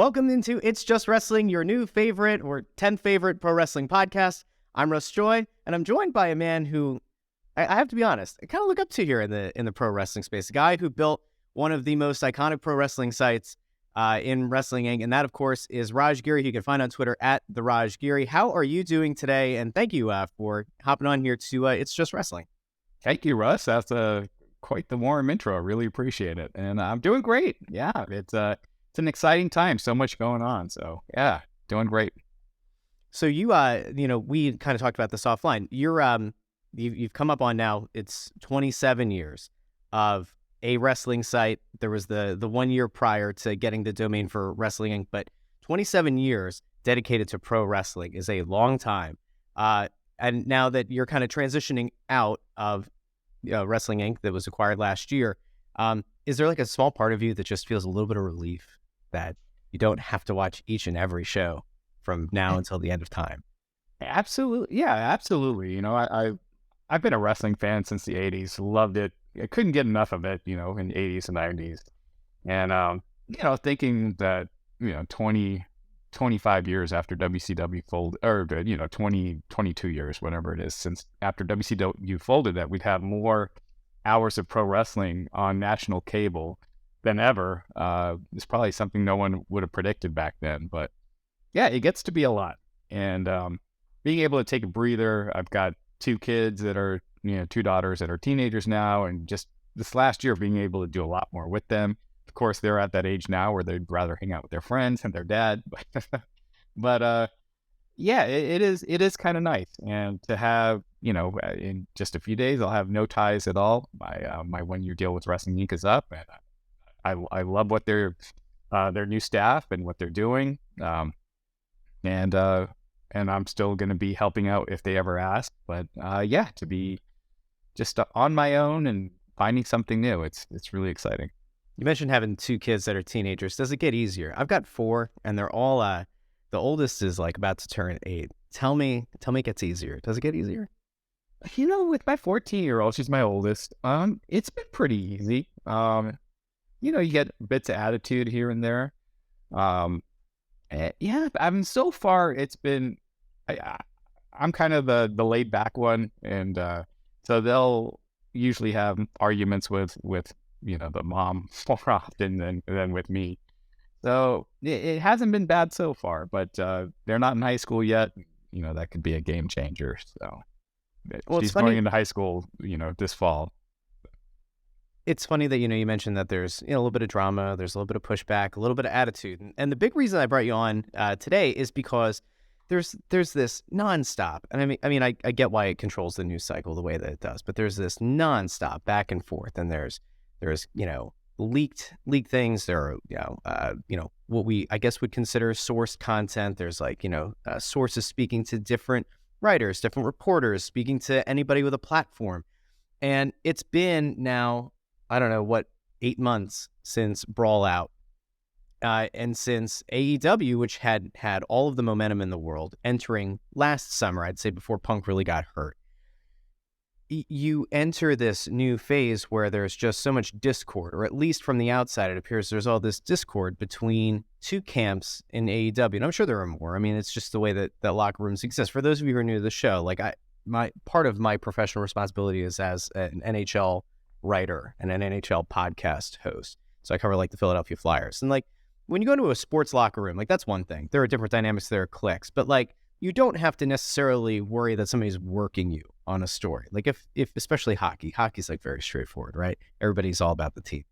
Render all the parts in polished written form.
Welcome into It's Just Wrestling, your new favorite or 10th favorite pro wrestling podcast. I'm Russ Joy, and I'm joined by a man who I have to be honest, I kind of look up to here in the pro wrestling space. A guy who built one of the most iconic pro wrestling sites in Wrestling Inc., and that, of course, is Raj Giri, who you can find on Twitter at the Raj Giri. How are you doing today? And thank you for hopping on here to It's Just Wrestling. Thank you, Russ. That's quite the warm intro. I really appreciate it, and I'm doing great. Yeah, it's an exciting time. So much going on. So yeah, doing great. So you we kind of talked about this offline. You've come up on now. It's 27 years of a wrestling site. There was the 1 year prior to getting the domain for Wrestling Inc., but 27 years dedicated to pro wrestling is a long time. And now that you're kind of transitioning out of Wrestling Inc. that was acquired last year, is there like a small part of you that just feels a little bit of relief that you don't have to watch each and every show from now until the end of time? Absolutely. Yeah, absolutely. I've been a wrestling fan since the 80s. Loved it. I couldn't get enough of it, in the 80s and 90s. And, thinking that, 25 years after WCW folded, or, 22 years, whatever it is, since after WCW folded, that we'd have more hours of pro wrestling on national cable than ever. It's probably something no one would have predicted back then. But yeah, it gets to be a lot. And being able to take a breather, I've got two kids that are, two daughters that are teenagers now, and just this last year being able to do a lot more with them. Of course, they're at that age now where they'd rather hang out with their friends and their dad. But yeah, it is kind of nice. And to have, in just a few days, I'll have no ties at all. My 1 year deal with Wrestling Inc. is up, and I love what their new staff and what they're doing. And I'm still going to be helping out if they ever ask. But yeah, to be just on my own and finding something new, it's really exciting. You mentioned having two kids that are teenagers. Does it get easier? I've got four, and they're all, the oldest is like about to turn 8. Tell me it gets easier. Does it get easier? With my 14-year-old, she's my oldest, it's been pretty easy. You get bits of attitude here and there. Yeah, so far it's been, I'm kind of the laid back one. And so they'll usually have arguments with the mom more often than with me. So it hasn't been bad so far, but they're not in high school yet. That could be a game changer. So she's going into high school, this fall. It's funny that, you mentioned that there's a little bit of drama, there's a little bit of pushback, a little bit of attitude. And the big reason I brought you on today is because there's this nonstop, and I mean, I get why it controls the news cycle the way that it does, but there's this nonstop back and forth, and there's leaked things. There are what we I guess would consider sourced content. There's sources speaking to different writers, different reporters, speaking to anybody with a platform, and it's been now, I don't know, 8 months since Brawl Out, and since AEW, which had all of the momentum in the world entering last summer, I'd say before Punk really got hurt. You enter this new phase where there's just so much discord, or at least from the outside, it appears there's all this discord between two camps in AEW. And I'm sure there are more. I mean, it's just the way that locker rooms exist. For those of you who are new to the show, my part of my professional responsibility is as an NHL writer and an NHL podcast host. So I cover the Philadelphia Flyers. And when you go into a sports locker room, that's one thing. There are different dynamics, there are cliques, but you don't have to necessarily worry that somebody's working you on a story. If especially hockey's very straightforward, right? Everybody's all about the team.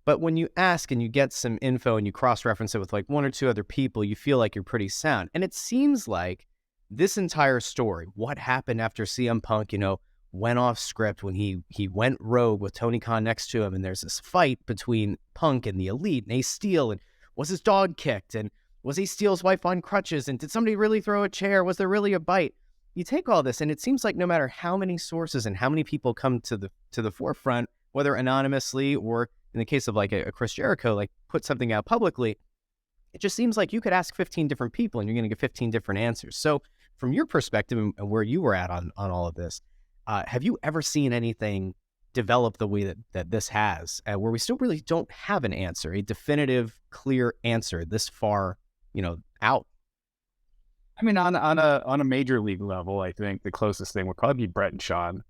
But when you ask and you get some info and you cross-reference it with one or two other people, you feel like you're pretty sound. And it seems like this entire story, what happened after CM Punk, went off script when he went rogue with Tony Khan next to him, and there's this fight between Punk and the Elite and Ace Steel, and was his dog kicked, and was Ace Steel's wife on crutches, and did somebody really throw a chair? Was there really a bite? You take all this, and it seems like no matter how many sources and how many people come to the forefront, whether anonymously or in the case of a Chris Jericho, put something out publicly, it just seems like you could ask 15 different people and you're going to get 15 different answers. So from your perspective and where you were at on all of this, have you ever seen anything develop the way that this has, where we still really don't have an answer, a definitive, clear answer this far, out. I mean, on a major league level, I think the closest thing would probably be Brett and Sean.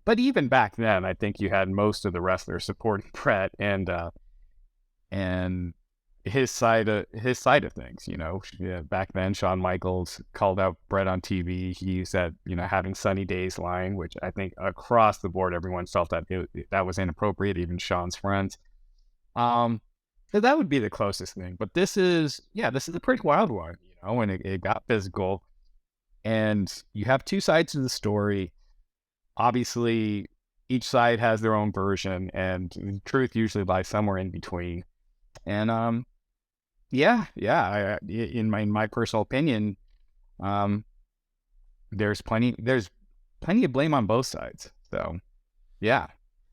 But even back then, I think you had most of the wrestlers supporting Brett and his side of things. Yeah, back then, Shawn Michaels called out Brett on TV. He used that having sunny days line, which I think across the board everyone felt that that was inappropriate, even Shawn's friends. So that would be the closest thing. But this is a pretty wild one, and it got physical. And you have two sides to the story. Obviously, each side has their own version, and the truth usually lies somewhere in between. And in my personal opinion, there's plenty of blame on both sides. So, yeah.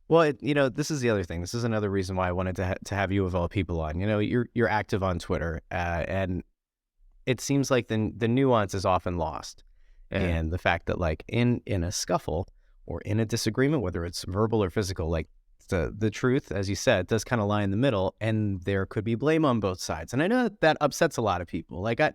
Well, this is the other thing. This is another reason why I wanted to have you of all people on. You're active on Twitter, and it seems like the nuance is often lost, and the fact that like in a scuffle or in a disagreement, whether it's verbal or physical, like the truth, as you said, does kind of lie in the middle, and there could be blame on both sides. And I know that upsets a lot of people. Like I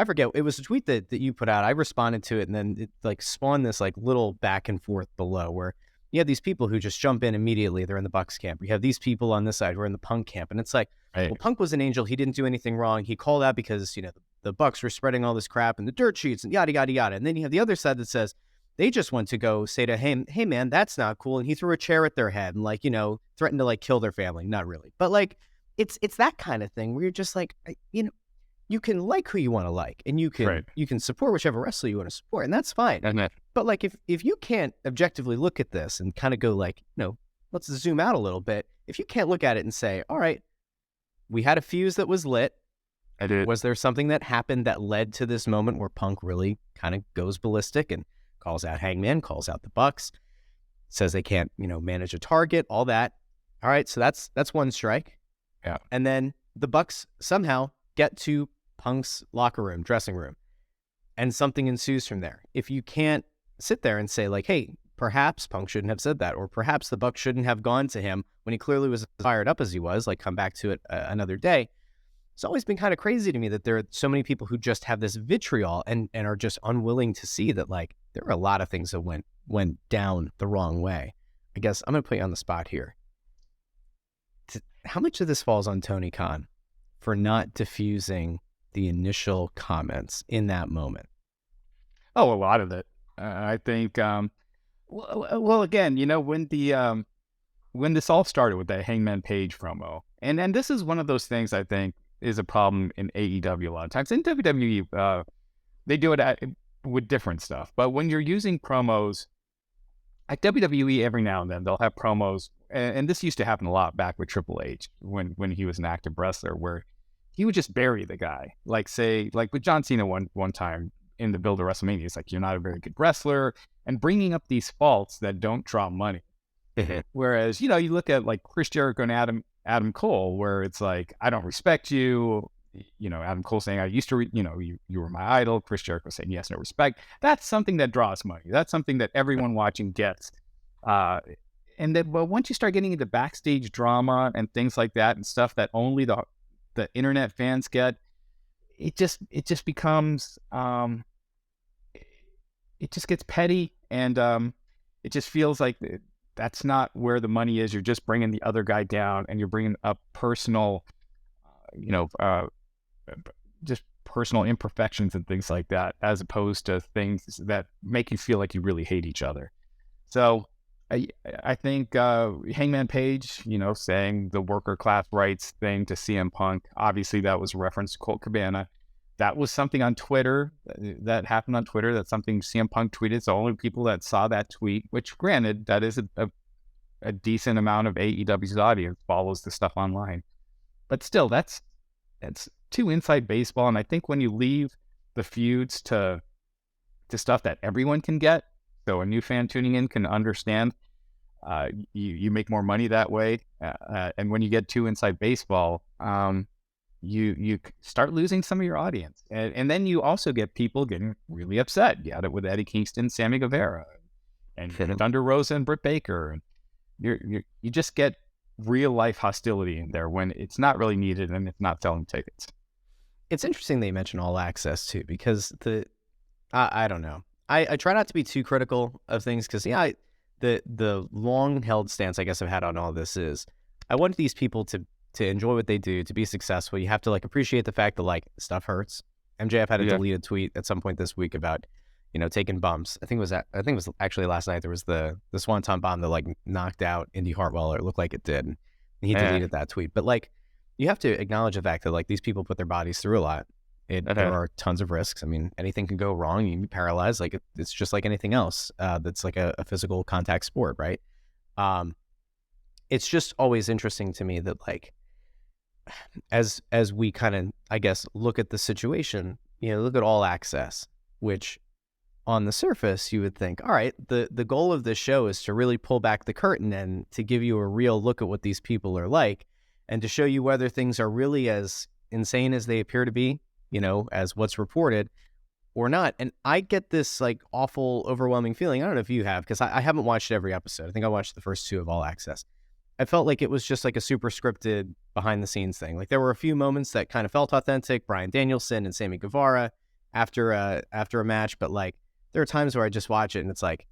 forget, it was a tweet that you put out. I responded to it, and then it like spawned this like little back and forth below where you have these people who just jump in immediately. They're in the Bucks camp. You have these people on this side who are in the Punk camp. And it's like, well, Punk was an angel. He didn't do anything wrong. He called out because, the Bucks were spreading all this crap in the dirt sheets and yada, yada, yada. And then you have the other side that says they just want to go say to him, hey, man, that's not cool. And he threw a chair at their head and threatened to kill their family. Not really. But like, it's that kind of thing where you're just like, you can like who you want to like, and you can support whichever wrestler you want to support, and that's fine. But like, if you can't objectively look at this and kind of go like, let's zoom out a little bit. If you can't look at it and say, all right, we had a fuse that was lit. Was there something that happened that led to this moment where Punk really kind of goes ballistic and calls out Hangman, calls out the Bucks, says they can't, manage a target, all that. All right, so that's one strike. Yeah. And then the Bucks somehow get to Punk's locker room, dressing room, and something ensues from there. If you can't sit there and say like, hey, perhaps Punk shouldn't have said that, or perhaps the Bucks shouldn't have gone to him when he clearly was fired up as he was, like come back to it another day. It's always been kind of crazy to me that there are so many people who just have this vitriol and are just unwilling to see that like there are a lot of things that went down the wrong way. I guess I'm going to put you on the spot here. How much of this falls on Tony Khan for not diffusing the initial comments in that moment? Oh, a lot of it. I think, well, again, when this all started with that Hangman Page promo, and this is one of those things I think is a problem in AEW a lot of times. In WWE, they do it with different stuff. But when you're using promos, like WWE, every now and then they'll have promos, and this used to happen a lot back with Triple H when he was an active wrestler, where he would just bury the guy. Like with John Cena one time in the build of WrestleMania, it's like, you're not a very good wrestler, and bringing up these faults that don't draw money. Whereas, you look at like Chris Jericho and Adam Cole, where it's like, I don't respect you. Adam Cole saying, I used to, you were my idol. Chris Jericho saying, yes, no respect. That's something that draws money. That's something that everyone watching gets. But once you start getting into backstage drama and things like that and stuff that only the internet fans get, it just becomes, it just gets petty, and it just feels like that's not where the money is. You're just bringing the other guy down, and you're bringing up personal, just personal imperfections and things like that, as opposed to things that make you feel like you really hate each other. So I think Hangman Page, saying the worker class rights thing to CM Punk, obviously that was a reference to Colt Cabana. That was something on Twitter that happened on Twitter. That's something CM Punk tweeted. It's the only people that saw that tweet, which granted, that is a decent amount of AEW's audience follows the stuff online. But still, that's too inside baseball. And I think when you leave the feuds to stuff that everyone can get, so a new fan tuning in can understand, you make more money that way. And when you get too inside baseball, you start losing some of your audience. And then you also get people getting really upset. You had it with Eddie Kingston, Sammy Guevara. and Thunder Rosa and Britt Baker, and you just get real life hostility in there when it's not really needed and it's not selling tickets. It's interesting that you mention All Access too, because I don't know. I try not to be too critical of things because the long held stance I guess I've had on all this is I want these people to enjoy what they do, to be successful. You have to like appreciate the fact that like stuff hurts. MJF had a deleted tweet at some point this week about, taking bumps. I think it was actually last night. There was the Swanton bomb that like knocked out Indy Hartwell, or it looked like it did. And he deleted that tweet. But like, you have to acknowledge the fact that like these people put their bodies through a lot. There are tons of risks. I mean, anything can go wrong. You can be paralyzed. Like it's just like anything else. That's like a physical contact sport, right? It's just always interesting to me that like, as we kind of, I guess, look at the situation, look at All Access, which on the surface you would think, all right, the goal of this show is to really pull back the curtain and to give you a real look at what these people are like, and to show you whether things are really as insane as they appear to be, as what's reported or not. And I get this like awful, overwhelming feeling. I don't know if you have, because I haven't watched every episode. I think I watched the first 2 of All Access. I felt like it was just like a super scripted behind the scenes thing. Like there were a few moments that kind of felt authentic, Bryan Danielson and Sammy Guevara after a match, but like there are times where I just watch it and it's like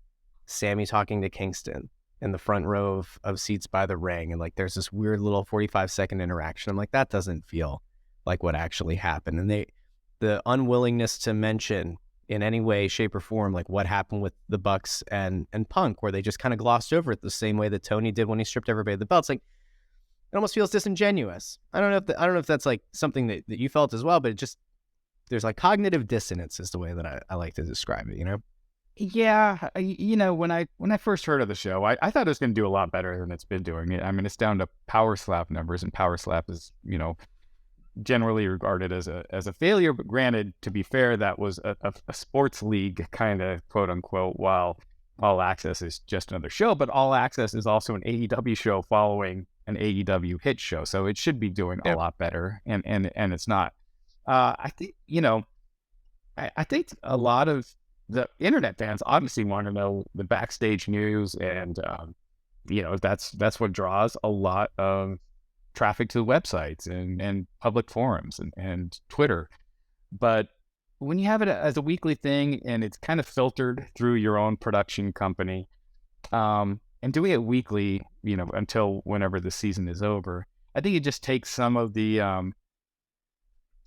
Sammy talking to Kingston in the front row of seats by the ring, and like there's this weird little 45-second interaction. I'm like, that doesn't feel like what actually happened. And the unwillingness to mention in any way, shape, or form like what happened with the Bucks and Punk, where they just kind of glossed over it the same way that Tony did when he stripped everybody of the belts. Like it almost feels disingenuous. I don't know if that's like something that you felt as well, but it just, there's like cognitive dissonance is the way that I like to describe it, Yeah, when I first heard of the show, I thought it was going to do a lot better than it's been doing. I mean, it's down to Power Slap numbers, and Power Slap is, generally regarded as a failure. But granted, to be fair, that was a sports league kind of quote unquote, while All Access is just another show. But All Access is also an AEW show following an AEW hit show, so it should be doing a lot better. And it's not. I think I think a lot of the internet fans obviously want to know the backstage news, and that's what draws a lot of traffic to websites and public forums and Twitter. But when you have it as a weekly thing and it's kind of filtered through your own production company, and doing it weekly, until whenever the season is over, I think it just takes some of the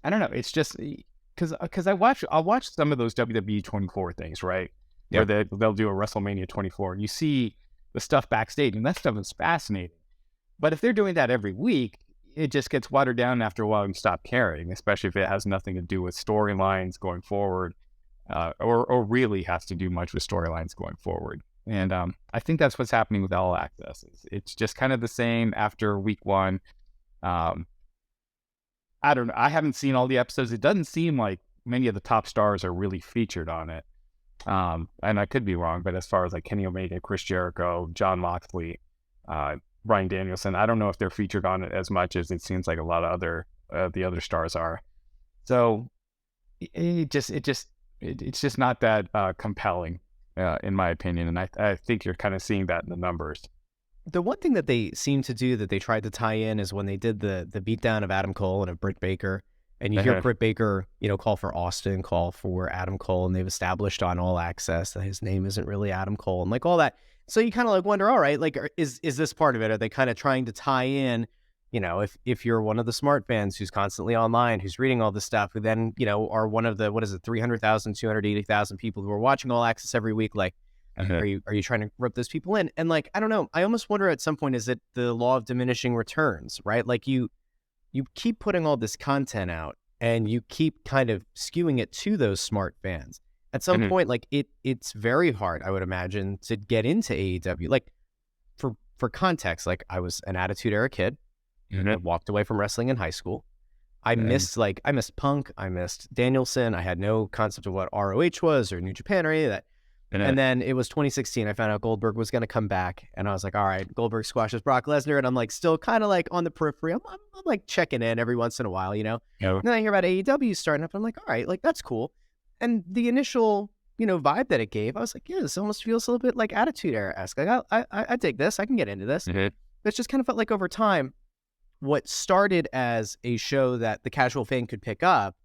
I don't know. It's just because I'll watch some of those WWE 24 things, right? Where they'll do a WrestleMania 24, and you see the stuff backstage, and that stuff is fascinating. But if they're doing that every week, it just gets watered down after a while, and you stop caring, especially if it has nothing to do with storylines going forward, or really has to do much with storylines going forward. And I think that's what's happening with All Access. It's just kind of the same after week 1. I don't know. I haven't seen all the episodes. It doesn't seem like many of the top stars are really featured on it. And I could be wrong, but as far as like Kenny Omega, Chris Jericho, Jon Moxley, Bryan Danielson, I don't know if they're featured on it as much as it seems like a lot of the other stars are. So it's just not that compelling, in my opinion. And I think you're kind of seeing that in the numbers. The one thing that they seem to do that they tried to tie in is when they did the beatdown of Adam Cole and of Britt Baker, and you hear Britt Baker, call for Austin, call for Adam Cole, and they've established on All Access that his name isn't really Adam Cole, and like all that. So you kind of like wonder, all right, like is this part of it? Are they kind of trying to tie in, if you're one of the smart fans who's constantly online, who's reading all this stuff, who then, are one of the, 300,000, 280,000 people who are watching All Access every week, like, are you trying to rope those people in? And like, I don't know. I almost wonder at some point, is it the law of diminishing returns, right? Like you keep putting all this content out and you keep kind of skewing it to those smart fans. At some point, like it's very hard, I would imagine, to get into AEW. Like for context, like I was an Attitude Era kid. I walked away from wrestling in high school. I missed Punk. I missed Danielson. I had no concept of what ROH was or New Japan or any of that. And then it was 2016. I found out Goldberg was going to come back, and I was like, all right, Goldberg squashes Brock Lesnar, and I'm like still kind of like on the periphery. I'm like checking in every once in a while, And then I hear about AEW starting up, and I'm like, all right, like that's cool. And the initial vibe that it gave, I was like, yeah, this almost feels a little bit like Attitude Era-esque. Like, I dig this. I can get into this. Mm-hmm. But it just kind of felt like over time, what started as a show that the casual fan could pick up,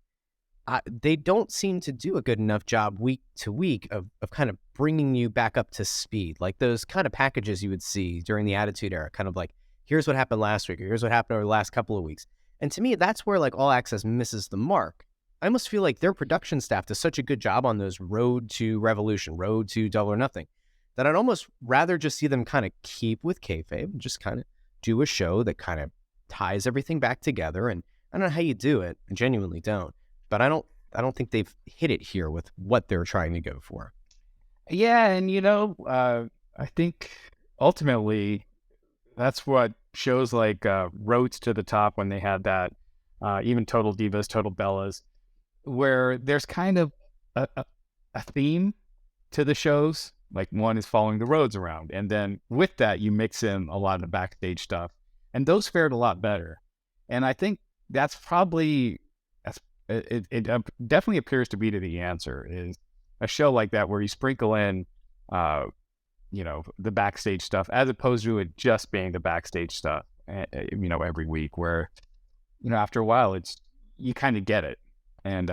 they don't seem to do a good enough job week to week of kind of bringing you back up to speed. Like those kind of packages you would see during the Attitude Era, kind of like, here's what happened last week, or here's what happened over the last couple of weeks. And to me, that's where like All Access misses the mark. I almost feel like their production staff does such a good job on those road to Revolution, road to Double or Nothing, that I'd almost rather just see them kind of keep with kayfabe and just kind of do a show that kind of ties everything back together. And I don't know how you do it. I genuinely don't. But I don't think they've hit it here with what they're trying to go for. Yeah, and I think ultimately that's what shows like Roads to the Top, when they had that, even Total Divas, Total Bellas, where there's kind of a theme to the shows. Like one is following the roads around, and then with that you mix in a lot of the backstage stuff, and those fared a lot better. And I think that's probably it definitely appears to be to the answer, is a show like that where you sprinkle in the backstage stuff, as opposed to it just being the backstage stuff every week, where after a while you kind of get it. And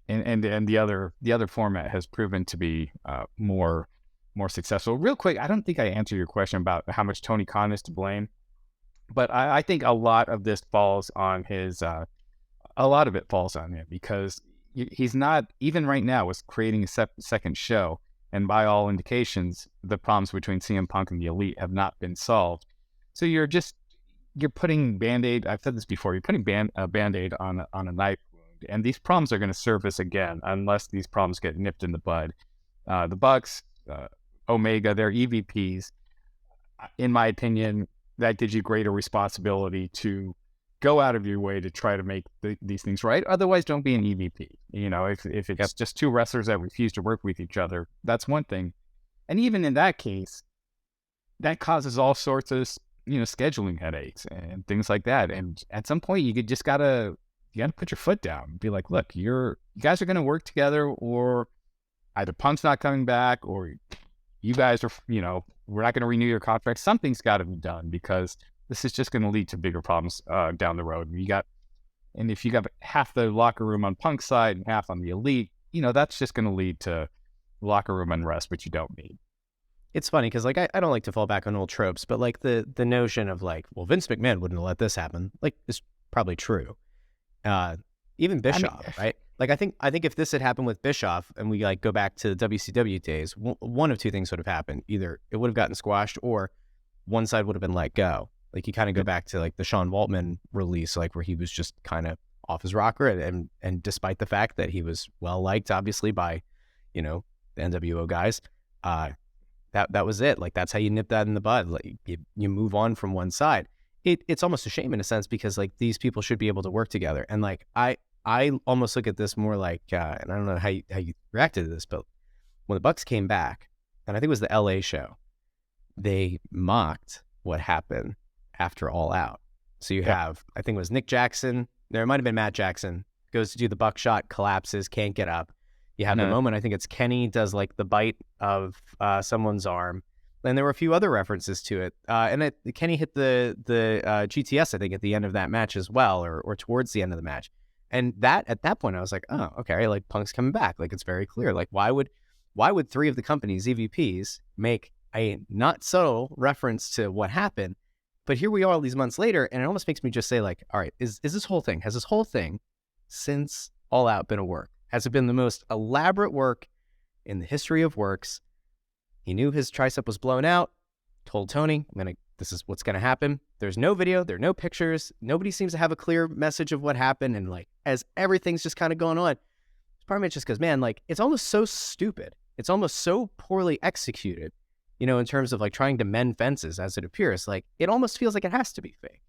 and the other format has proven to be more successful. Real quick, I don't think I answered your question about how much Tony Khan is to blame, but I think a lot of this falls on his a lot of it falls on him, because he's not, even right now, was creating a second show, and by all indications the problems between CM Punk and the Elite have not been solved. So you're putting Band-Aid, I've said this before, you're putting a Band-Aid on a knife wound, and these problems are going to surface again unless these problems get nipped in the bud. The Bucks, Omega, they're EVPs. In my opinion, that gives you greater responsibility to go out of your way to try to make these things right. Otherwise, don't be an EVP. If it's just two wrestlers that refuse to work with each other, that's one thing. And even in that case, that causes all sorts of scheduling headaches and things like that. And at some point, you gotta put your foot down and be like, look, you guys are gonna work together, or either Punk's not coming back, or you guys are, we're not gonna renew your contract. Something's got to be done, because this is just going to lead to bigger problems down the road. And if you got half the locker room on Punk's side and half on the Elite, that's just going to lead to locker room unrest, which you don't need. It's funny because like I don't like to fall back on old tropes, but like the notion of like, well, Vince McMahon wouldn't have let this happen, like, is probably true. Even Bischoff, right? Like I think if this had happened with Bischoff, and we like go back to the WCW days, one of two things would have happened: either it would have gotten squashed, or one side would have been let go. Like you kind of go back to like the Sean Waltman release, like where he was just kind of off his rocker, and despite the fact that he was well liked, obviously, by the NWO guys, that was it. Like that's how you nip that in the bud. Like you move on from one side. It's almost a shame in a sense, because like these people should be able to work together. And like I almost look at this more like, and I don't know how you reacted to this, but when the Bucks came back, and I think it was the LA show, they mocked what happened after All Out. So you have, I think it was Nick Jackson, there might have been Matt Jackson, goes to do the buckshot, collapses, can't get up. You have the moment, I think it's Kenny does like the bite of someone's arm. And there were a few other references to it. And Kenny hit the GTS, I think, at the end of that match as well, or towards the end of the match. And at that point, I was like, oh, okay, like Punk's coming back. Like it's very clear. Like why would three of the company's EVPs make a not subtle reference to what happened? But here we are all these months later, and it almost makes me just say like, all right, has this whole thing since All Out been a work? Has it been the most elaborate work in the history of works? He knew his tricep was blown out, told Tony, this is what's going to happen. There's no video, there are no pictures. Nobody seems to have a clear message of what happened. And like, as everything's just kind of going on, part of me just goes, man, like, it's almost so stupid. It's almost so poorly executed, in terms of like trying to mend fences, as it appears. Like, it almost feels like it has to be fake.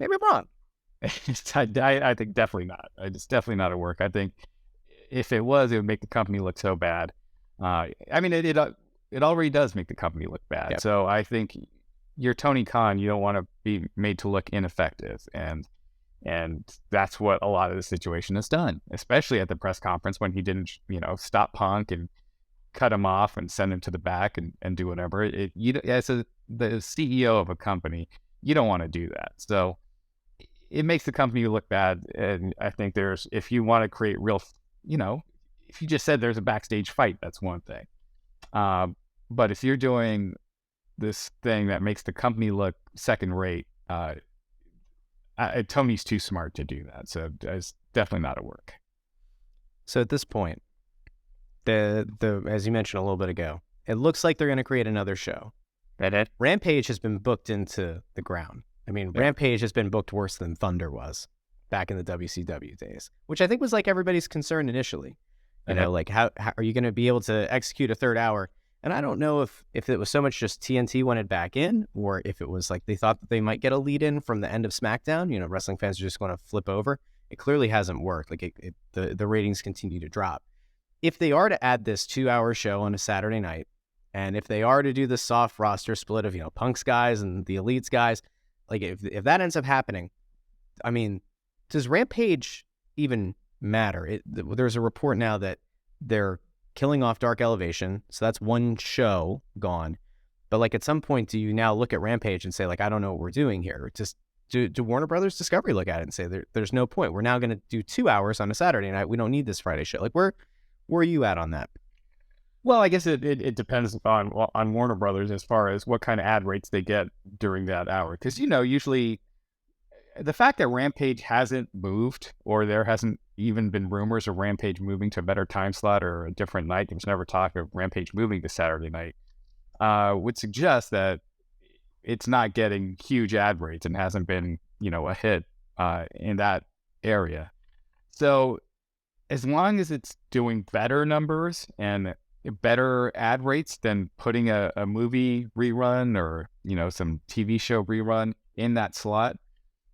Maybe I'm wrong. I think definitely not. It's definitely not a work. I think if it was, it would make the company look so bad. It already does make the company look bad. Yep. So I think you're Tony Khan. You don't want to be made to look ineffective. And And that's what a lot of the situation has done, especially at the press conference when he didn't, stop Punk and cut him off and send him to the back and do whatever. As the CEO of a company, you don't want to do that. So it makes the company look bad. And I think if you want to create real, if you just said there's a backstage fight, that's one thing. But if you're doing this thing that makes the company look second rate, Tony's too smart to do that. So it's definitely not a work. So at this point, the as you mentioned a little bit ago, it looks like they're going to create another show. Rampage has been booked into the ground. I mean, yeah. Rampage has been booked worse than Thunder was back in the WCW days, which I think was like everybody's concern initially. You know, like how are you going to be able to execute a third hour? And I don't know if it was so much just TNT wanted back in, or if it was like they thought that they might get a lead in from the end of SmackDown. You know, wrestling fans are just going to flip over. It clearly hasn't worked. Like the ratings continue to drop. If they are to add this 2-hour show on a Saturday night, and if they are to do the soft roster split of, Punk's guys and the Elite's guys, like if that ends up happening, I mean, does Rampage even matter? There's a report now that they're killing off Dark Elevation, so that's one show gone. But like at some point, do you now look at Rampage and say, like, I don't know what we're doing here? Just do Warner Brothers Discovery look at it and say there's no point? We're now going to do 2 hours on a Saturday night. We don't need this Friday show. Like where are you at on that? Well, I guess it depends on Warner Brothers as far as what kind of ad rates they get during that hour. Because, usually the fact that Rampage hasn't moved, or there hasn't even been rumors of Rampage moving to a better time slot or a different night, there was never talk of Rampage moving to Saturday night, would suggest that it's not getting huge ad rates and hasn't been, a hit in that area. So as long as it's doing better numbers and better ad rates than putting a movie rerun or, some TV show rerun in that slot,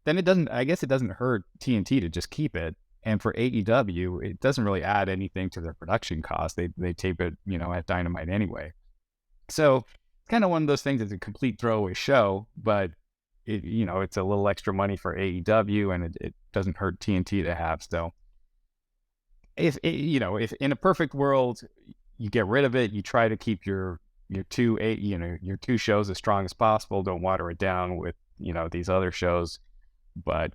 then it doesn't hurt TNT to just keep it. And for AEW, it doesn't really add anything to their production cost. They tape it, at Dynamite anyway. So it's kind of one of those things. It's a complete throwaway show, but it's a little extra money for AEW, and it doesn't hurt TNT to have. So if in a perfect world, you get rid of it, you try to keep your two shows as strong as possible. Don't water it down with these other shows. But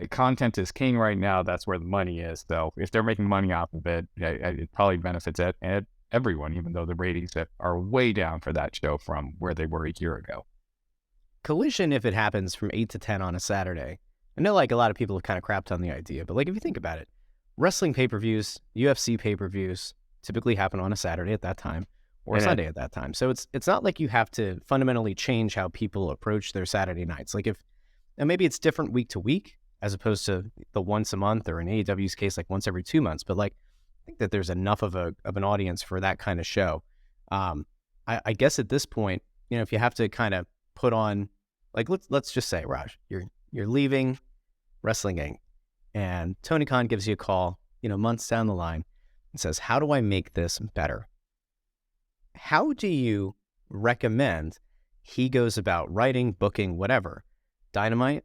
content is king right now. That's where the money is. So if they're making money off of it, it probably benefits everyone, even though the ratings are way down for that show from where they were a year ago. Collision, if it happens from 8 to 10 on a Saturday, I know like a lot of people have kind of crapped on the idea, but like if you think about it, wrestling pay-per-views, UFC pay-per-views typically happen on a Saturday at that time or a Sunday at that time. So it's not like you have to fundamentally change how people approach their Saturday nights. Like and maybe it's different week to week as opposed to the once a month, or in AEW's case, like once every 2 months. But like, I think that there's enough of an audience for that kind of show. I guess at this point, if you have to kind of put on, like, let's just say, Raj, you're leaving Wrestling Inc. and Tony Khan gives you a call, months down the line and says, how do I make this better? How do you recommend he goes about writing, booking, whatever? Dynamite,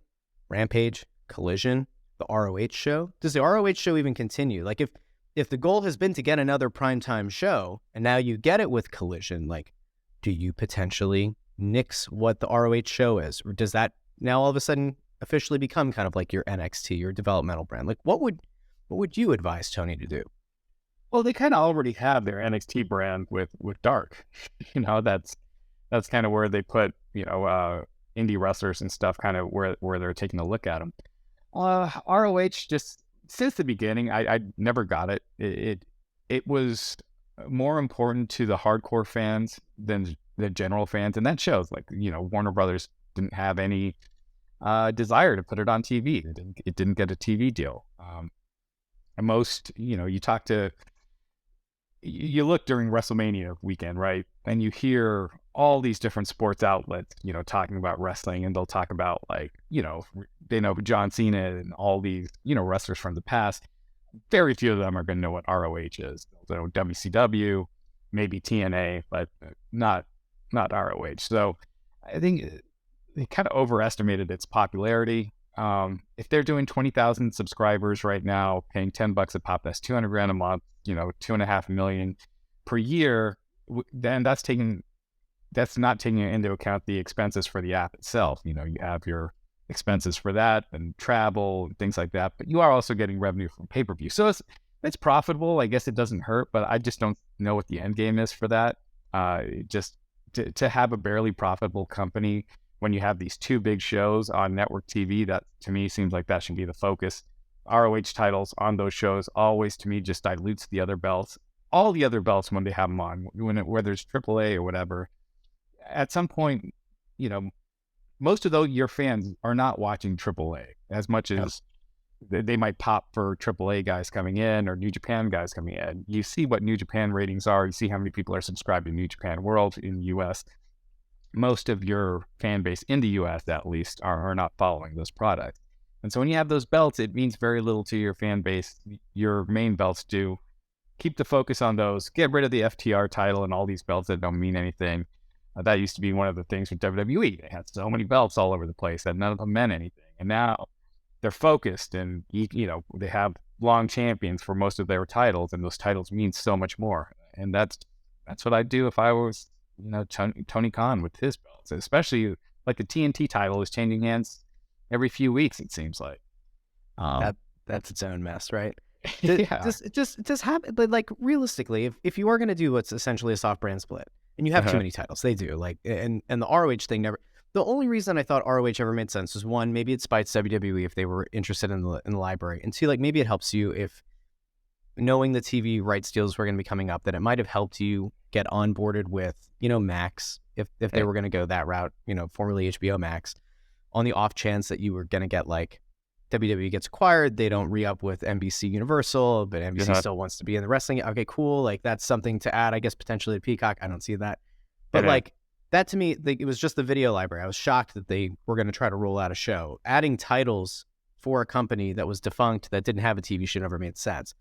Rampage, Collision, the ROH show? Does the ROH show even continue? Like if the goal has been to get another primetime show and now you get it with Collision, like, do you potentially nix what the ROH show is? Or does that now all of a sudden officially become kind of like your NXT, your developmental brand? Like what would you advise Tony to do? Well, they kind of already have their NXT brand with Dark. That's kind of where they put, indie wrestlers and stuff, kind of where they're taking a look at them. ROH, just since the beginning, I never got it. It was more important to the hardcore fans than the general fans, and that shows. Like, Warner Brothers didn't have any desire to put it on TV. It didn't get a TV deal. And most, you look during WrestleMania weekend, right? And you hear all these different sports outlets, talking about wrestling, and they'll talk about they know John Cena and all these, wrestlers from the past. Very few of them are going to know what ROH is. They'll know WCW, maybe TNA, but not ROH. So I think they kind of overestimated its popularity. If they're doing 20,000 subscribers right now, paying $10 a pop, that's 200 grand a month, 2.5 million per year. Then that's not taking into account the expenses for the app itself. You have your expenses for that and travel and things like that, but you are also getting revenue from pay-per-view. So it's profitable. I guess it doesn't hurt, but I just don't know what the end game is for that. Just to have a barely profitable company when you have these two big shows on network TV, that to me seems like that should be the focus. ROH titles on those shows always, to me, just dilutes the other belts. All the other belts when they have them on, whether it's AAA or whatever. At some point, most of your fans are not watching AAA as much as they might pop for AAA guys coming in or New Japan guys coming in. You see what New Japan ratings are. You see how many people are subscribed to New Japan World in the U.S. Most of your fan base in the U.S., at least, are not following those products. And so when you have those belts, it means very little to your fan base. Your main belts do. Keep the focus on those. Get rid of the FTR title and all these belts that don't mean anything. That used to be one of the things with WWE. They had so many belts all over the place that none of them meant anything. And now they're focused and, they have long champions for most of their titles, and those titles mean so much more. And that's what I'd do if I was, Tony Khan with his belts, especially like the TNT title is changing hands every few weeks, it seems like. That's its own mess, right? Yeah. Just happen, but like realistically, if you are going to do what's essentially a soft brand split, and you have too many titles, they do and the ROH thing never. The only reason I thought ROH ever made sense was, one, maybe it spites WWE if they were interested in the library, and two, like maybe it helps you if knowing the TV rights deals were going to be coming up, that it might have helped you get onboarded with Max if they were going to go that route, formerly HBO Max, on the off chance that you were going to get like WWE gets acquired, they don't re-up with NBC Universal, but NBC still wants to be in the wrestling. Okay, cool. Like that's something to add, I guess, potentially to Peacock. I don't see that. But like that to me, it was just the video library. I was shocked that they were going to try to roll out a show. Adding titles for a company that was defunct, that didn't have a TV show, never made sense.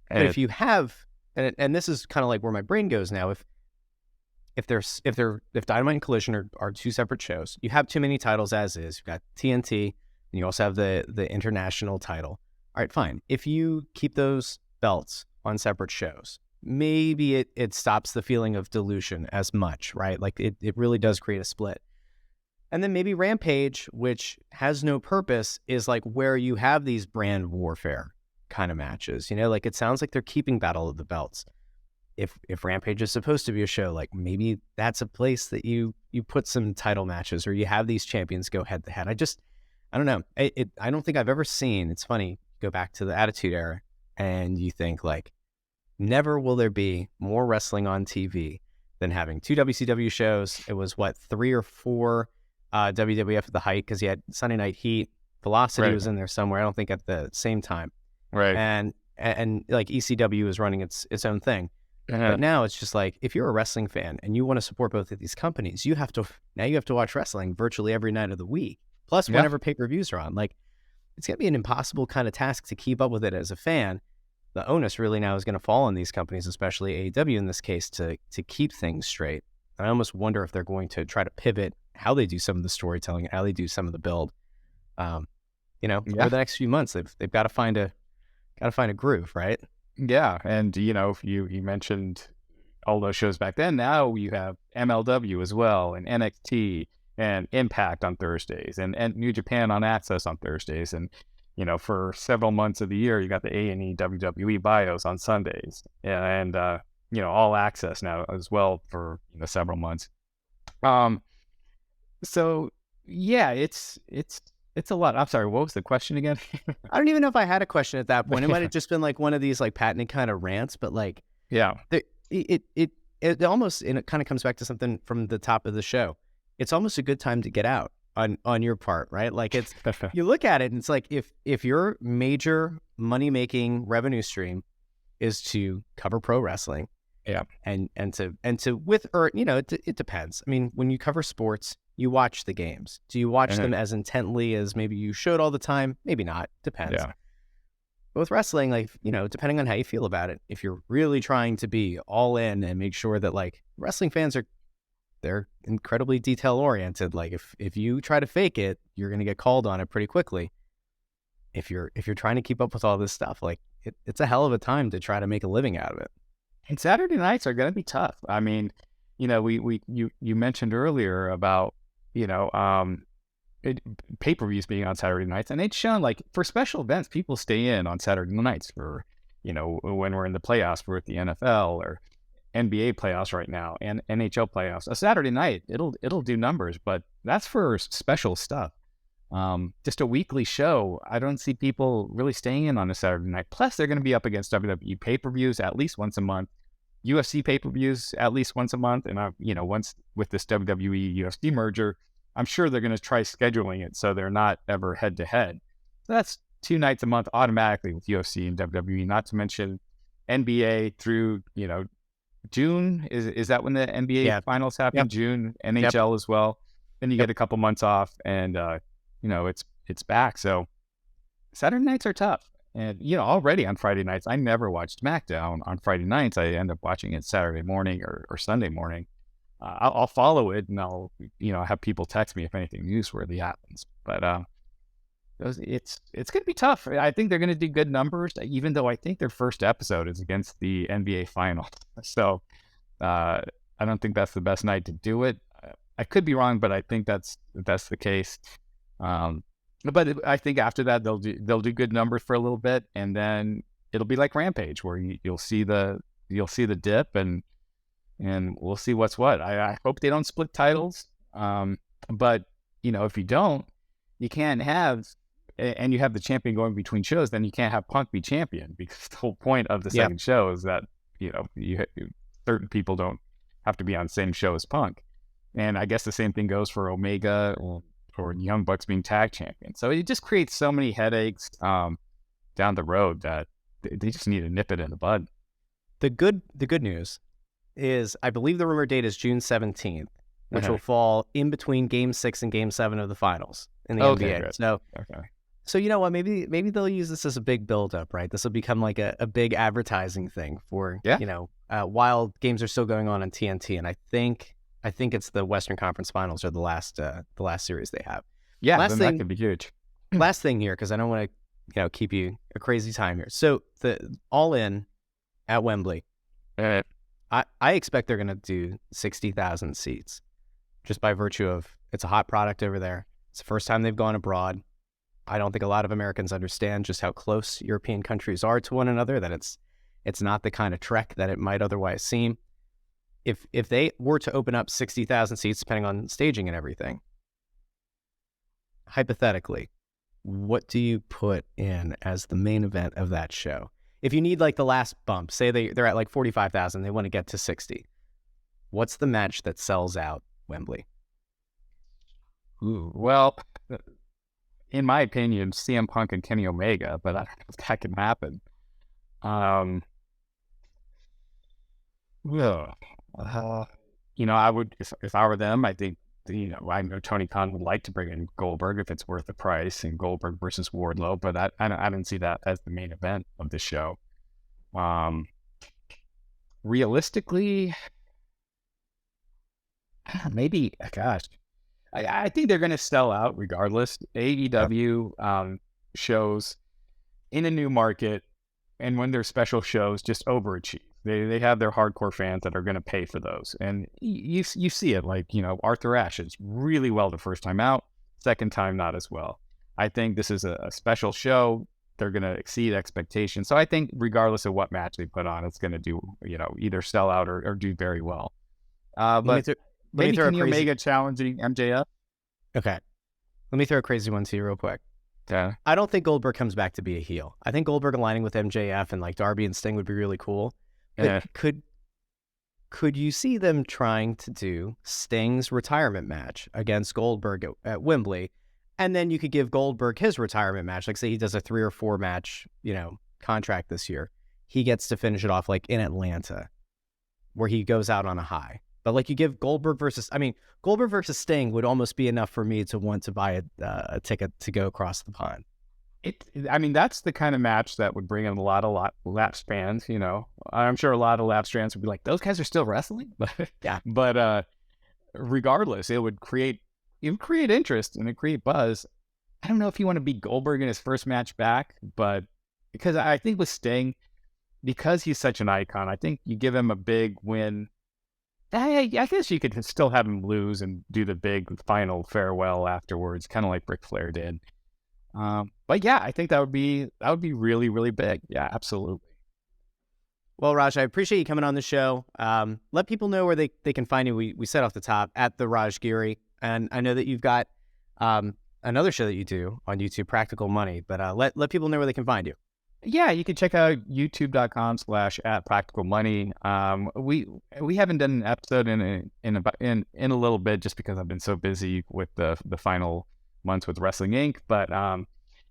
But if you have, and this is kind of like where my brain goes now, if Dynamite and Collision are two separate shows, you have too many titles as is. You've got TNT, and you also have the international title. All right, fine. If you keep those belts on separate shows, maybe it stops the feeling of dilution as much, right? Like it really does create a split. And then maybe Rampage, which has no purpose, is like where you have these brand warfare kind of matches. Like it sounds like they're keeping Battle of the Belts. If Rampage is supposed to be a show, like maybe that's a place that you put some title matches, or you have these champions go head to head. I don't know. I don't think I've ever seen, it's funny, go back to the Attitude Era and you think like, never will there be more wrestling on TV than having two WCW shows. It was 3 or 4 WWF at the height, because you had Sunday Night Heat, Velocity was in there somewhere, I don't think at the same time. Right. And like ECW was running its own thing. But now it's just like, if you're a wrestling fan and you want to support both of these companies, you have to watch wrestling virtually every night of the week. Plus, whenever pay-per-views are on, like it's gonna be an impossible kind of task to keep up with it as a fan. The onus really now is going to fall on these companies, especially AEW in this case, to keep things straight. And I almost wonder if they're going to try to pivot how they do some of the storytelling and how they do some of the build. Over the next few months, they've got to find a groove, right? Yeah, and you mentioned all those shows back then. Now you have MLW as well, and NXT, and Impact on Thursdays, and New Japan on Access on Thursdays, and for several months of the year, you got the A&E WWE bios on Sundays, and All Access now as well for several months. So yeah, it's a lot. I'm sorry, what was the question again? I don't even know if I had a question at that point. It might have just been like one of these like patented kind of rants, but like it almost, and it kind of comes back to something from the top of the show. It's almost a good time to get out on your part, right? Like it's, you look at it and it's like, if your major money-making revenue stream is to cover pro wrestling, and to with, or, it depends. I mean, when you cover sports, you watch the games. Do you watch them as intently as maybe you should all the time? Maybe not. Depends. Yeah. But with wrestling, like, depending on how you feel about it, if you're really trying to be all in and make sure that like wrestling fans they're incredibly detail oriented. Like if you try to fake it, you're going to get called on it pretty quickly. if you're trying to keep up with all this stuff, like it's a hell of a time to try to make a living out of it. And Saturday nights are going to be tough. I mean, you mentioned earlier about, you know, pay-per-views being on Saturday nights, and it's shown like for special events, people stay in on Saturday nights for, when we're in the playoffs, we're at the NFL or NBA playoffs right now and NHL playoffs. A Saturday night, it'll do numbers, but that's for special stuff. Just a weekly show, I don't see people really staying in on a Saturday night. Plus, they're going to be up against WWE pay-per-views at least once a month, UFC pay-per-views at least once a month, and once with this WWE UFC merger, I'm sure they're going to try scheduling it so they're not ever head-to-head. So that's 2 nights a month automatically with UFC and WWE, not to mention NBA through, June. Is that when the NBA finals happen? Yep. June, NHL as well. Then you get a couple months off, and it's back. So Saturday nights are tough. And, already on Friday nights, I never watch SmackDown on Friday nights. I end up watching it Saturday morning or Sunday morning. I'll follow it, and I'll, have people text me if anything newsworthy happens. But it's going to be tough. I think they're going to do good numbers, even though I think their first episode is against the NBA final. So I don't think that's the best night to do it. I could be wrong, but I think that's the case. But I think after that they'll do good numbers for a little bit, and then it'll be like Rampage, where you'll see the dip, and we'll see what's what. I hope they don't split titles. But if you don't, you can't have, and you have the champion going between shows, then you can't have Punk be champion, because the whole point of the second show is that certain people don't have to be on the same show as Punk. And I guess the same thing goes for Omega or Young Bucks being tag champions. So it just creates so many headaches down the road that they just need to nip it in the bud. The good news is, I believe the rumor date is June 17th, which will fall in between Game 6 and Game 7 of the finals in the NBA. Good. So you know what? Maybe they'll use this as a big build-up, right? This will become like a big advertising thing for while games are still going on TNT. And I think it's the Western Conference Finals or the last series they have. Yeah, that could be huge. Last thing here, because I don't want to keep you a crazy time here. So the All In at Wembley, I expect they're going to do 60,000 seats, just by virtue of it's a hot product over there. It's the first time they've gone abroad. I don't think a lot of Americans understand just how close European countries are to one another, that it's not the kind of trek that it might otherwise seem. If they were to open up 60,000 seats, depending on staging and everything, hypothetically, what do you put in as the main event of that show? If you need like the last bump, say they're at like 45,000, they want to get to 60. What's the match that sells out Wembley? Ooh, well, in my opinion, CM Punk and Kenny Omega, but I don't know if that can happen. I would, if I were them, I think, I know Tony Khan would like to bring in Goldberg if it's worth the price, and Goldberg versus Wardlow, but I don't see that as the main event of the show. Realistically, maybe, I think they're going to sell out regardless. AEW shows in a new market, and when they're special shows, just overachieve. They have their hardcore fans that are going to pay for those. And you see it, like, Arthur Ashe is really well the first time out, second time not as well. I think this is a special show. They're going to exceed expectations. So I think regardless of what match they put on, it's going to do, either sell out or do very well. But maybe Kenny Omega challenging MJF. Okay. Let me throw a crazy one to you real quick. Yeah. I don't think Goldberg comes back to be a heel. I think Goldberg aligning with MJF and like Darby and Sting would be really cool. But could you see them trying to do Sting's retirement match against Goldberg at Wembley, and then you could give Goldberg his retirement match, like say he does a 3 or 4 match, contract this year. He gets to finish it off like in Atlanta, where he goes out on a high. But like you give Goldberg versus Sting would almost be enough for me to want to buy a ticket to go across the pond. That's the kind of match that would bring in a lot of Lapsed fans. I'm sure a lot of Lapsed fans would be like, "Those guys are still wrestling." But regardless, it would create interest and it create buzz. I don't know if you want to beat Goldberg in his first match back, but because I think with Sting, because he's such an icon, I think you give him a big win. I guess you could still have him lose and do the big final farewell afterwards, kind of like Ric Flair did. But yeah, I think that would be really, really big. Yeah, absolutely. Well, Raj, I appreciate you coming on the show. Let people know where they can find you. We said off the top at the Raj Giri, and I know that you've got another show that you do on YouTube, Practical Money. But let people know where they can find you. Yeah, you can check out youtube.com/@practicalmoney. We haven't done an episode in a little bit just because I've been so busy with the final months with Wrestling Inc. But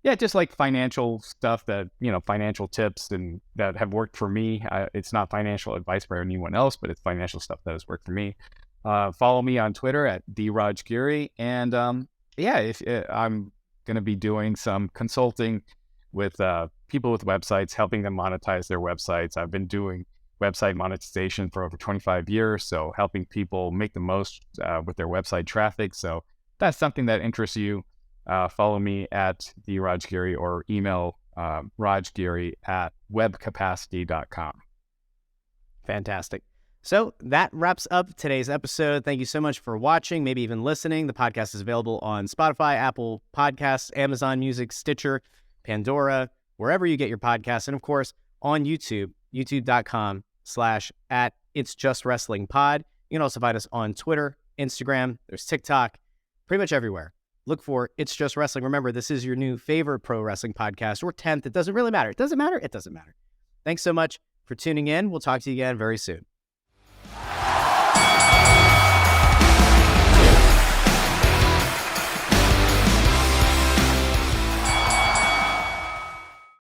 yeah, just like financial stuff that, financial tips and that have worked for me. It's not financial advice for anyone else, but it's financial stuff that has worked for me. Follow me on Twitter at @drajgiri. And yeah, if I'm going to be doing some consulting with people with websites, helping them monetize their websites. I've been doing website monetization for over 25 years, so helping people make the most with their website traffic. So if that's something that interests you, follow me at the Raj Giri or email rajgiri@webcapacity.com. Fantastic. So that wraps up today's episode. Thank you so much for watching, maybe even listening. The podcast is available on Spotify, Apple Podcasts, Amazon Music, Stitcher, Pandora, wherever you get your podcasts. And of course, on YouTube, youtube.com/@itsjustwrestlingpod. You can also find us on Twitter, Instagram, there's TikTok, pretty much everywhere. Look for It's Just Wrestling. Remember, this is your new favorite pro wrestling podcast, or 10th. It doesn't really matter. It doesn't matter. It doesn't matter. Thanks so much for tuning in. We'll talk to you again very soon.